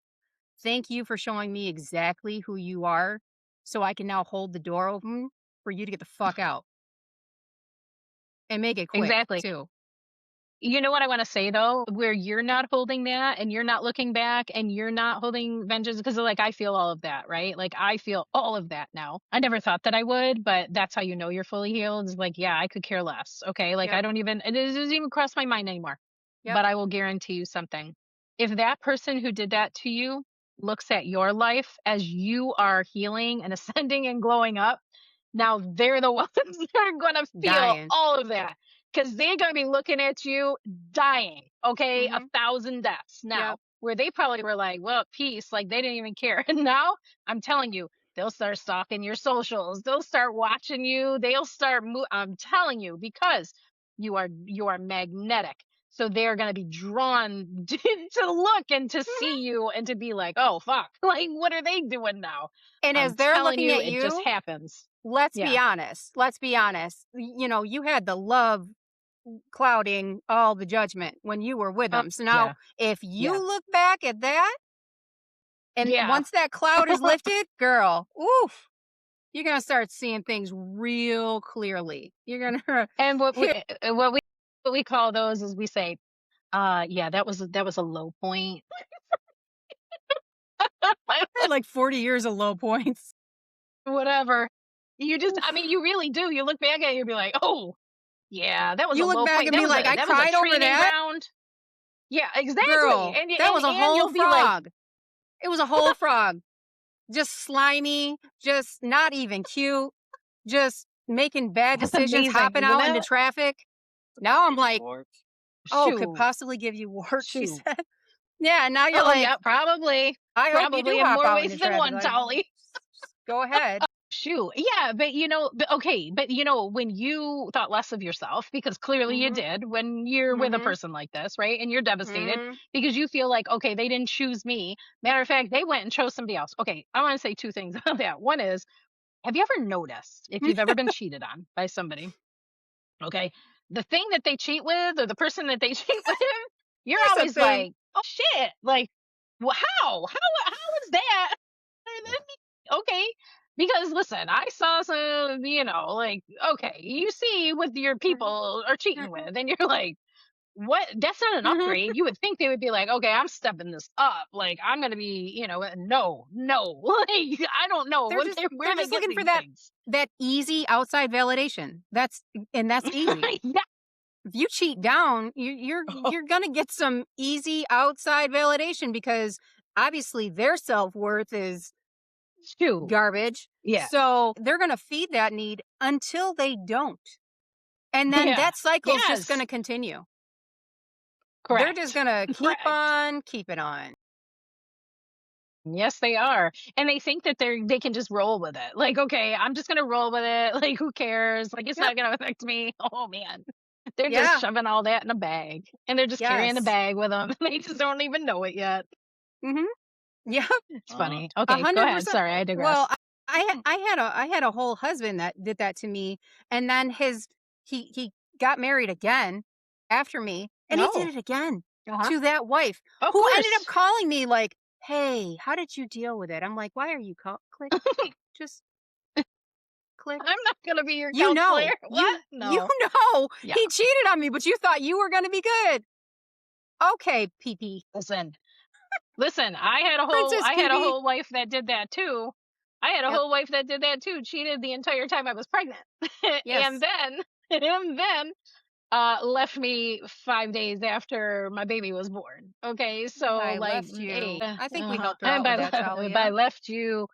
Thank you for showing me exactly who you are so I can now hold the door open for you to get the fuck out and make it quick Exactly. too. You know what I wanna say though? Where you're not holding that and you're not looking back and you're not holding vengeance because, like, I feel all of that, right? Like, I feel all of that now. I never thought that I would, but that's how you know you're fully healed is like, yeah, I could care less, okay? Like, Yep. I don't even it doesn't even cross my mind anymore. Yep. But I will guarantee you something. If that person who did that to you looks at your life as you are healing and ascending and glowing up, now they're the ones that are gonna feel Dying. all of that because they're going to be looking at you dying, okay? A Mhm. thousand deaths now, Yep. where they probably were like, well, peace, like they didn't even care. And now I'm telling you, they'll start stalking your socials, they'll start watching you, they'll start, I'm telling you, because you are magnetic. So they're going to be drawn to look and to Mhm. see you and to be like, oh, fuck, like, what are they doing now? And I'm as they're telling looking you, at it just you, happens. let's be Yeah. honest. Let's be honest. You know, you had the love clouding all the judgment when you were with them. So now, Yeah. if you Yeah. look back at that, and Yeah. once that cloud is lifted, girl, oof, you're gonna start seeing things real clearly. You're gonna And hear, what we call those is we say, yeah, that was a low point. I had like 40 years of low points. Whatever. You just I mean, Oof. you really do. You look back at it, you'll be like, "Oh, yeah, that was a You look low back point. and be like, I That was a cried over training that. ground." Yeah, exactly. Girl, And that was a and whole you'll be like, frog. It was a whole frog. Just slimy, just not even cute, just making bad "That's decisions, amazing, hopping isn't out into it?" traffic. Now I'm like, oh, could Shoot. possibly give you warts, she Shoot. said. Yeah, and now you're Oh, like, yeah, probably. I hope you do Probably in hop more out ways into than traffic. one, Like, Tolly. just go ahead. Shoot. Yeah, but okay, but when you thought less of yourself, because clearly you Mhm. did when you're with a Mhm. person like this, right? And you're devastated Mhm. because you feel like, okay, they didn't choose me. Matter of fact, they went and chose somebody else. Okay, I want to say two things about that. One is, have you ever noticed if you've ever been cheated on by somebody, okay, the thing that they cheat with or the person that they cheat with, you're Here's the always thing. like, oh shit, like, well, how is that? Okay. Because listen, I saw some, like, okay, you see what your Mhm. people are cheating Mhm. with, and you're like, what? That's not an Mhm. upgrade. You would think they would be like, okay, I'm stepping this up. Like, I'm gonna be, no, no. Like, I don't know They're where they just get looking for these that things. easy outside validation. That's easy. Yeah, If you cheat down, you're gonna get some easy outside validation because obviously their self-worth is shoot. garbage. Yeah, So they're gonna feed that need until they don't. And then yeah, that cycle's just yes, gonna continue. They're just correct, gonna keep correct. on keeping on. Yes, they are. And they think that they can just roll with it. Like, okay, I'm just gonna roll with it. Like, who cares? Like, it's Yep. not gonna affect me. Oh man. They're just Yeah. shoving all that in a bag. And they're just carrying the Yes. bag with them. They just don't even know it yet. Mhm. Yeah. It's funny. A Okay, go hundred ahead. percent. Sorry, I Well, digress. I had a whole husband that did that to me, and then he got married again after me, and he did No. it again Uh-huh. to that wife Of who ended up course. calling me like, "Hey, how did you deal with it?" I'm like, "Why are you click just click." I'm not gonna be your You counselor. know, What? you No. know Yeah. he cheated on me, but you thought you were going to be good. Okay, PP. Listen. Listen, I Princess had a PP. whole wife that did that too. I had a Yep. whole wife that did that too, cheated the entire time I was pregnant. And Yes. then left me 5 days after my baby was born. Okay? So I like, left you. I think we uh-huh. helped her And out with that, by Talia. left you,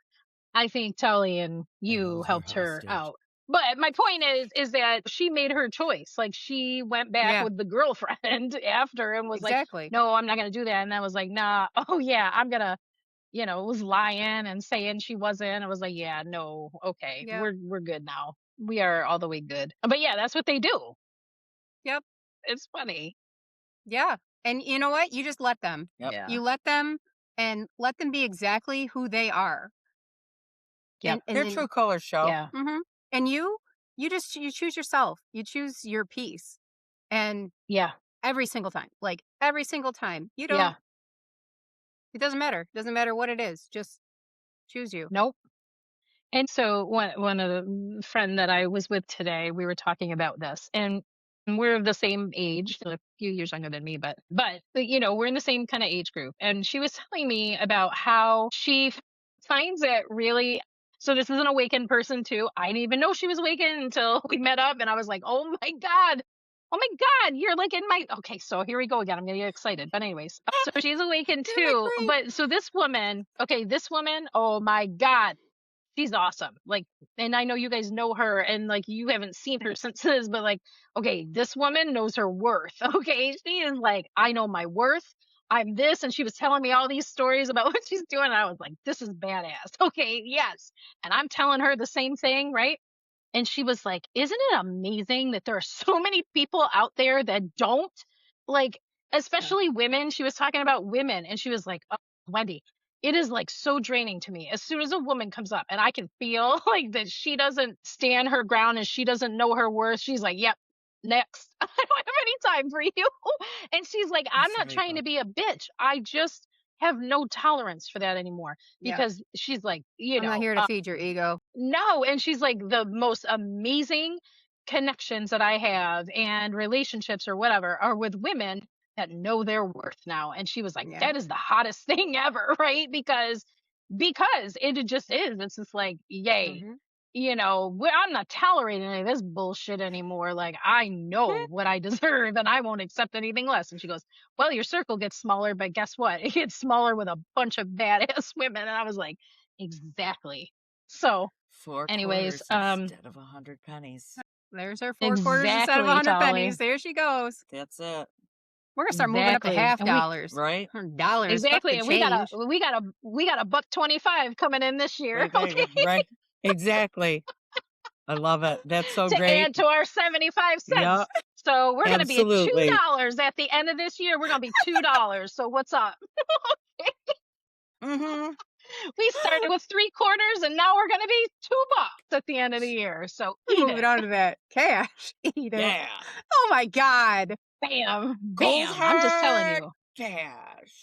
I think Tully and I you hold her helped her hostage. out. But my point is that she made her choice. Like, she went back Yeah, with the girlfriend after and was like, exactly. "No, I'm not gonna do that." And I was like, "Nah, oh yeah, I'm gonna," was lying and saying she wasn't. I was like, "Yeah, no, okay, Yep. we're good now. We are all the way good." But yeah, that's what they do. Yep. It's funny. Yeah. And you know what? You just let them. Yep. Yeah. You let them and let them be exactly who they are. Yep. And Their then true colors show. Yeah. mhm. And you choose yourself. You choose your peace. And Yeah. every single time. Like every single time. You don't Yeah. It doesn't matter. It doesn't matter what it is. Just choose you. Nope. And so one of the friend that I was with today, we were talking about this, and we're the same age, a few years younger than me, but you know, we're in the same kind of age group. And she was telling me about how she finds it really. So this is an awakened person too. I didn't even know she was awakened until we met up, and I was like, oh my god. Oh my God, you're like in my okay. So here we go again. I'm gonna get excited. But anyways, so she's awakened Isn't that too. great? But so this woman, okay, this woman, oh my God, she's awesome. Like, and I know you guys know her and like you haven't seen her since this, but like, okay, this woman knows her worth. Okay. She is like, I know my worth. I'm this. And she was telling me all these stories about what she's doing. And I was like, this is badass. Okay. Yes. And I'm telling her the same thing. Right. And she was like, "Isn't it amazing that there are so many people out there that don't like, Yeah. especially women?" She was talking about women, and she was like, "Oh, Wendy, it is like so draining to me. As soon as a woman comes up and I can feel like that she doesn't stand her ground and she doesn't know her worth, she's like, yep, next. I don't have any time for you." And she's like, "I'm That's not right, trying though. to be a bitch. I just have no tolerance for that anymore." Yeah. Because she's like, you I'm not know, here to feed your ego. no, and she's like the most amazing connections that I have and relationships or whatever are with women that know their worth now. And she was like, Yeah. that is the hottest thing ever, right? Because it just is. It's just like, yay. Mhm. You know, I'm not tolerating any of this bullshit anymore. Like, I know what I deserve and I won't accept anything less. And she goes, well, your circle gets smaller, but guess what? It gets smaller with a bunch of badass women. And I was like, exactly. So, Four anyways, quarters instead of 100 pennies. There's her 4 quarters instead of exactly, 100 Dolly. pennies. There she goes. That's it. We're gonna start moving up to Exactly. half And we dollars. Right? Or dollars. Fuck the exactly, and change. we got a buck 25 coming in this year, Right there you okay? go. Right. Exactly. I love it. That's so To great. add to our 75 Yeah, cents. So we're gonna be at absolutely. $2 at the end of this year. We're gonna be $2. So what's up? Mm-hmm. We started with 3 quarters and now we're gonna be $2 at the end of the year. So We're eat moving it. on to that cash. Eat it. Yeah. Oh my god. Bam, Cold bam. I'm just telling hard you. cash.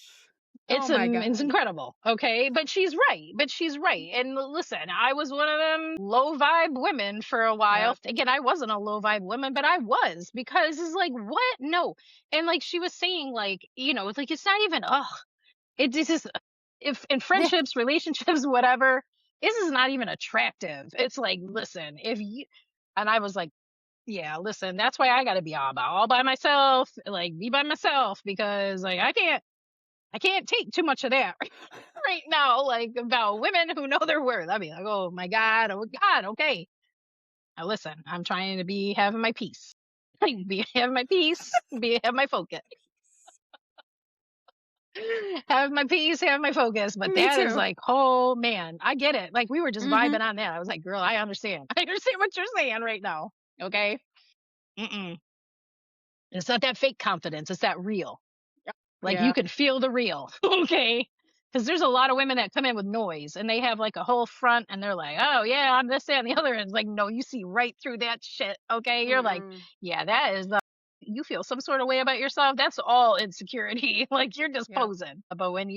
Oh my It's god. incredible, okay? But she's right. But she's right. And listen, I was one of them low vibe women for a while, Yep. thinking I wasn't a low vibe woman, but I was because it's like, what? No. And like she was saying, like, you know, it's like it's not even this is if in friendships, relationships, whatever, this is not even attractive. It's like, listen, if you and I was like, yeah, listen, that's why I gotta be all by myself, like be by myself because like I can't take too much of that right now, like about women who know their worth. I mean, like, oh my God, oh God, okay. Now listen, I'm trying to be having my peace. Like be having my peace, be have my focus. Have my peace, have my focus. But Me that is too. like, oh man, I get it. Like we were just Mhm. vibing on that. I was like, girl, I understand. I understand what you're saying right now. Okay. Mm-mm. It's not that fake confidence, it's that real. Like you Yeah. can feel the real, okay? Because there's a lot of women that come in with noise and they have like a whole front and they're like, oh yeah, I'm this, that, and the other. And it's like, no, you see right through that shit, okay? You're like, Mm-mm. yeah, that is, you feel some sort of way about yourself. That's all insecurity. Like you're just Yeah. posing. But when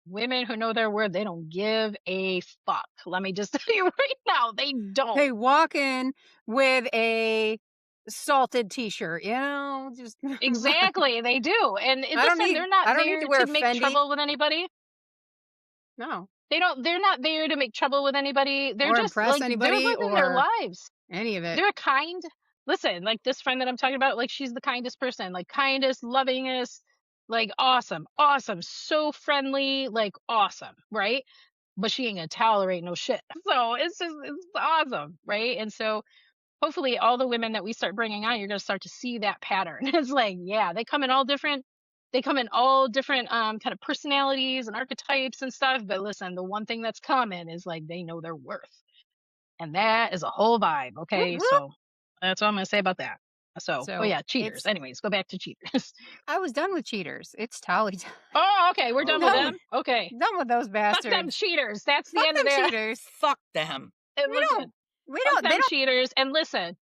women who know their worth, they don't give a fuck. Let me just tell you right now, they don't. They walk in with a salted t-shirt, you know, just Exactly, they do. And listen, they're I not don't need to there wear to make Fendi. trouble with anybody. No. They're not there to make trouble with anybody. They're Or just impress like they're anybody living their or lives. any of it. They're kind. Listen, like this friend that I'm talking about, like she's the kindest person, like kindest, lovingest, like awesome, awesome, so friendly, like awesome, right? But she ain't gonna tolerate no shit. So it's awesome, right? And so hopefully all the women that we start bringing on, you're going to start to see that pattern. It's like, yeah, they come in all different kind of personalities and archetypes and stuff. But listen, the one thing that's common is like they know their worth. And that is a whole vibe. Whoop, Okay. whoop. So that's all I'm going to say about that. So, oh So yeah, cheaters. it's Anyways, go back to cheaters. I was done with cheaters. It's Tally time. Oh, okay. We're done with Done with Okay. them. Okay. done with those Fuck them bastards. cheaters. That's the Fuck end of them there. cheaters. Fuck them. And We listen, don't we fuck don't they them cheaters. And listen,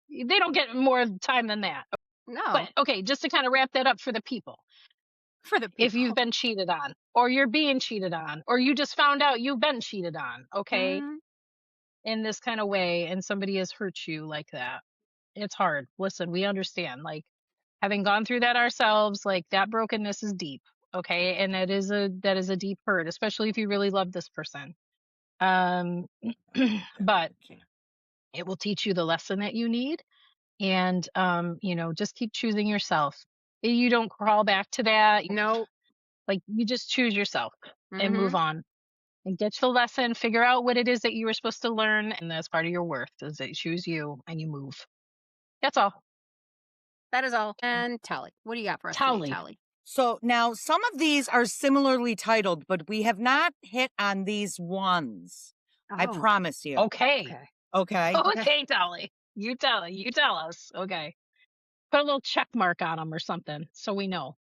they don't get more time than that. don't no. But okay, just to kind of wrap that up for the people. For the If you've people. been cheated on or you're being cheated on, or you just found out you've been cheated on, okay, Mhm. in this kind of way, and somebody has hurt you like that. It's hard. Listen, we understand. Like, having gone through that ourselves, like, that brokenness is deep, okay, and that is a deep hurt, especially if you really love this person. Um, but Okay. it will teach you the lesson that you need, and just keep choosing yourself. You don't crawl back to that. Nope. Like, you just choose yourself and move Mhm. on and get the lesson, figure out what it is that you were supposed to learn, and that's part of your worth is that you choose you and you move. That's all. That is all. And Tally, what do you got for us today, Tally. Tally? So now some of these are similarly titled, but we have not hit on these ones. I Oh, promise you. Okay. okay. Okay. Okay. Okay, Tally. You tell us. Okay. Put a little check mark on them or something so we know.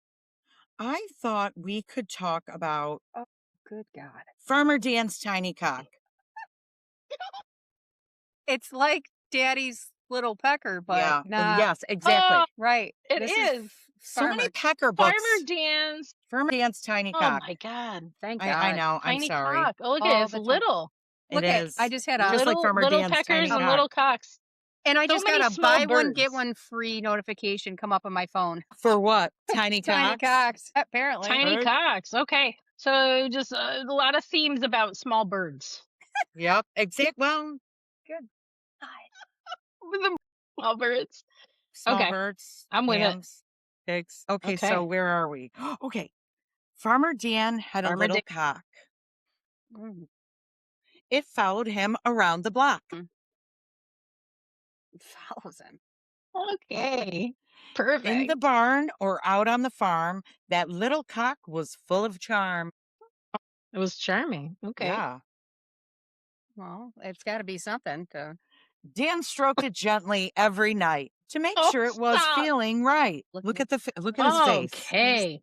I thought we could talk about Oh, good God. Farmer Dan's tiny cock. It's like Daddy's little pecker, but Yeah. not Yes, Oh, exactly. right. it This is is. So many Farmer. pecker Farmer books. Dan's. Farmer Dan's tiny Oh cock. my God. Thank I God. know. I'm Tiny sorry. cock. Oh, look at it. All It's the time. little. It Look at, I is just had a, just like Little Farmer little Dan's peckers tiny and cock. little cocks. and I So just got many a small buy one, get birds. one free notification come up on my phone. For what? Tiny Tiny cocks? cocks, apparently. Tiny Bird? cocks. Okay. So just a lot of themes about small birds. Yep. Exact. Well, Good. With the small birds. small Okay. birds, I'm with it. hams, pigs. Okay, so Okay. where are we? Okay. Farmer Dan had a Farmer little Dan. cock. Mm, It followed him around the block. follows him. Okay. In the Perfect. barn or out on the farm, that little cock was full of charm. It was charming. Okay. Yeah. Well, it's got to be something to Dan stroked it gently every night to make Oh, sure it was stop. feeling right. look Look at. at look at his face. Okay.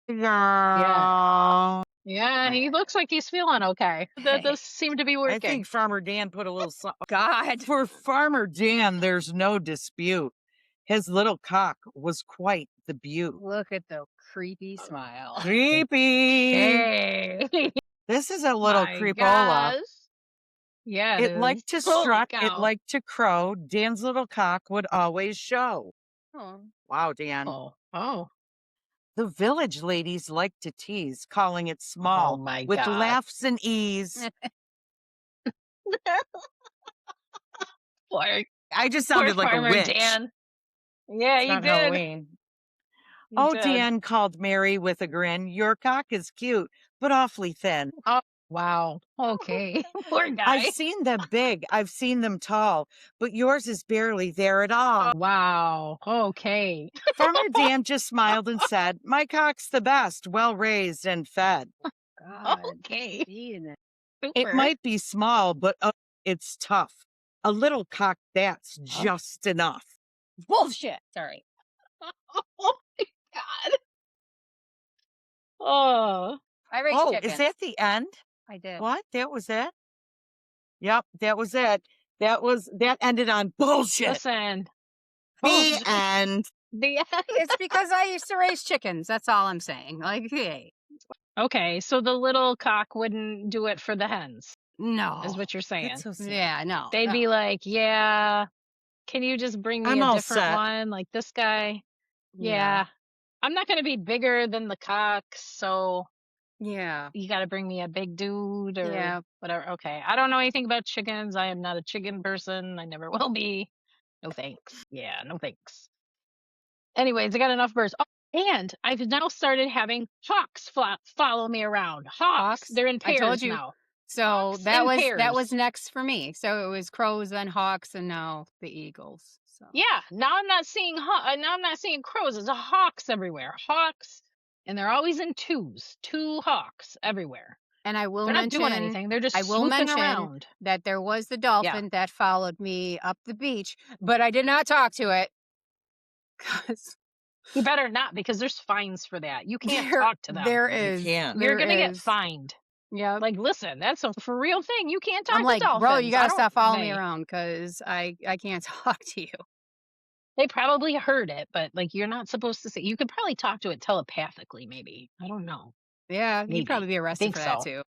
Yeah. Yeah. Yeah, he looks like he's feeling okay. That Hey, does seem to be I think working. Farmer Dan put a little God. For Farmer Dan, there's no dispute. His little cock was quite the beaut. Look at the creepy smile. Creepy. Okay. This is a little My creepola. gosh. Yeah, it It is. liked to Holy strut, it cow. liked to crow. Dan's little cock would always show. Oh, Wow, Dan. Oh. Oh. The village ladies liked to tease, calling it Oh small, my with God. laughs and ease. Poor, I just poor sounded like a Farmer witch. Dan. Yeah, It's you not did. Halloween. You Oh, did. Dan, called Mary with a grin. Your cock is cute, but awfully thin. Oh, wow. Okay. Poor I've guy. seen them big, I've seen them tall, but yours is barely there at all. Wow. Okay. Farmer Dan just smiled and said, my cock's the best, well raised and fed. God. Okay. Feeding it. It Super. might be small, but it's tough. A little cock, that's Huh? just enough. Bullshit. Sorry. Oh my God. Oh. I raised Oh, is chickens. that the end? I did. What? That was it? Yep, that was it. That ended on bullshit. Listen. The Bullshit. end. The end. It's because I used to raise chickens. That's all I'm saying. Like, hey, Okay, so the little cock wouldn't do it for the hens, no. is what you're That's saying. so sad. Yeah, no. They'd no. be like, yeah, can you just bring me I'm a all different set. one? Like this guy. Yeah. Yeah. I'm not going to be bigger than the cock, so Yeah. you got to bring me a big dude or Yeah. whatever. Okay. I don't know anything about chickens. I am not a chicken person. I never will be. No thanks. Yeah, no thanks. Anyways, I got enough birds. Oh, and I've now started having hawks follow me around. Hawks, Hawks. they're in I told pairs you. now. So Hawks that in was pairs. next for me. So it was crows, then hawks, and now the eagles. So Yeah, now I'm not seeing now I'm not seeing crows. There's hawks everywhere. Hawks, and they're always in twos. Two hawks everywhere. and I will They're not doing mention anything. They're just I will swooping mention around. that there was the Yeah. dolphin that followed me up the beach, but I did not talk to it. 'Cause You better not because there's fines for that. You can't there talk to them. there You is can't. You're there gonna get is fined. yeah. Like, listen, that's a for real thing. You can't I'm talk to like, bro, you dolphins. I gotta don't. stop following me around because I can't talk to you. They probably heard it, but like you're not supposed to say. You could probably talk to it telepathically, maybe. I don't know. Yeah, you'd Maybe. probably be I arrested think for that so. too.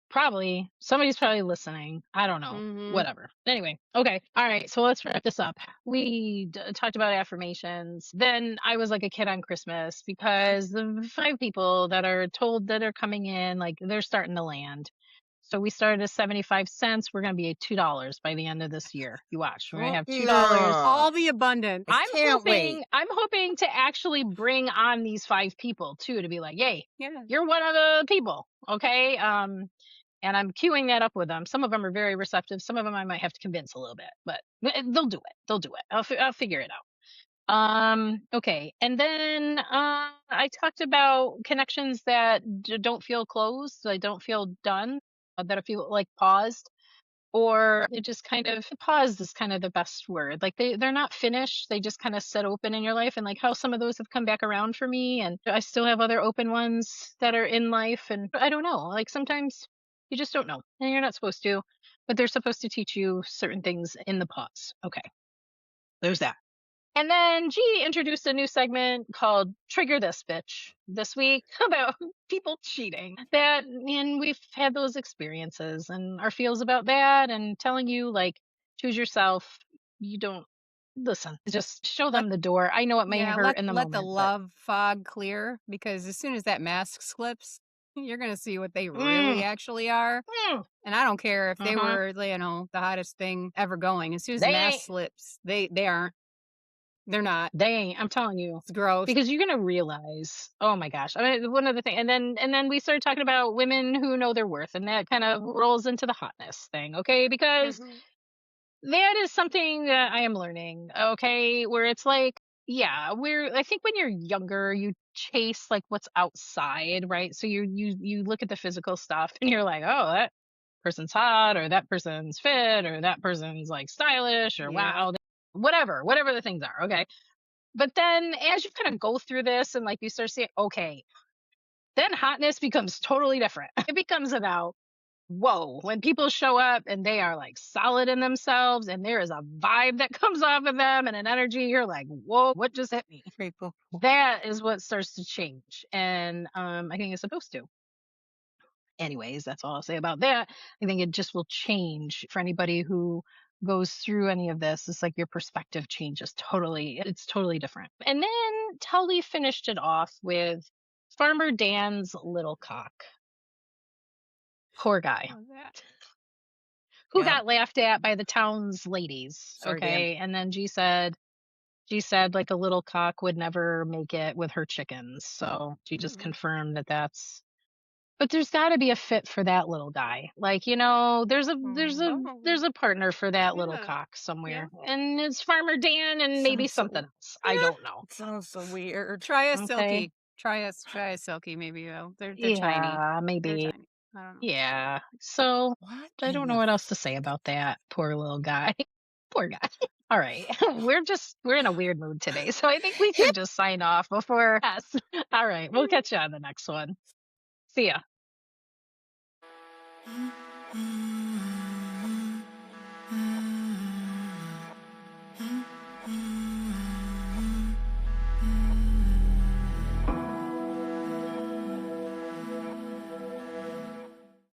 Probably. Somebody's probably listening. I don't know. Mhm. Whatever. Anyway, okay. All right. So let's wrap this up. We talked about affirmations. Then I was like a kid on Christmas because the 5 people that are told that are coming in, like they're starting to land. So we started at 75 cents. We're going to be at $2 by the end of this year. You watch. We're going Oh, to have $2. yeah. All the I abundance. can't wait. I'm hoping to actually bring on these 5 people too, to be like, yay, Yeah. you're one of the people. Okay. And I'm queuing that up with them. Some of them are very receptive. Some of them I might have to convince a little bit, but they'll do it. They'll do it. I'll figure it out. Okay. And then I talked about connections that don't feel closed, they don't feel done, that I feel like paused, or it just kind of paused is kind of the best word. Like they're not finished. They just kind of sit open in your life, and like how some of those have come back around for me, and I still have other open ones that are in life, and I don't know. Like sometimes you just don't know, and you're not supposed to, but they're supposed to teach you certain things in the pause. Okay. There's that. And then G introduced a new segment called Trigger This Bitch this week about people cheating. That, and we've had those experiences and our feels about that, and telling you, like, choose yourself. You don't listen, just show Let them the door. I know it may yeah, hurt in the let the moment, but love fog clear because as soon as that mask slips, you're gonna see what they really mm, actually are. mm, And I don't care if they uh-huh. were, the hottest thing ever going. As soon as the They mask ain't. slips, they aren't. They're not. They ain't, I'm telling you. It's gross. Because you're gonna realize, oh my gosh. I mean, one of the thing, and then we started talking about women who know their worth, and that kind of rolls into the hotness thing, okay? Because Mhm. that is something that I am learning, okay? Where it's like, yeah, I think when you're younger, you chase like what's outside, right? So you look at the physical stuff and you're like, oh, that person's hot, or that person's fit, or that person's like stylish, or Yeah. wow, whatever the things are, okay? But then as you kind of go through this and like you start seeing, okay, then hotness becomes totally different. It becomes about, whoa, when people show up and they are like solid in themselves and there is a vibe that comes off of them and an energy, you're like, whoa, what just hit me? People. That is what starts to change. And I think it's supposed to. Anyways, that's all I'll say about that. I think it just will change for anybody who goes through any of this. It's like your perspective changes totally. It's totally different. And then Tully finished it off with Farmer Dan's little cock. Poor guy How's that? who Yep. got laughed at by the town's ladies. Sorry, Dan. Okay. And then she said like a little cock would never make it with her chickens. So she just Mhm. confirmed that that's. But there's gotta be a fit for that little guy. Like, there's a partner for that little Yeah. cock Yeah. somewhere. And it's Farmer Dan and maybe Sounds something so. else. I don't know. It sounds so weird. Try a Okay. silky. Try a silky maybe though. They're tiny. Yeah, They're maybe. tiny. I don't know. Yeah. So What I in don't know the what else to say about that. Poor little guy. Poor guy. All right. We're in a weird mood today. So I think we hip? should just sign off before us. All right. We'll catch you on the next one. See ya.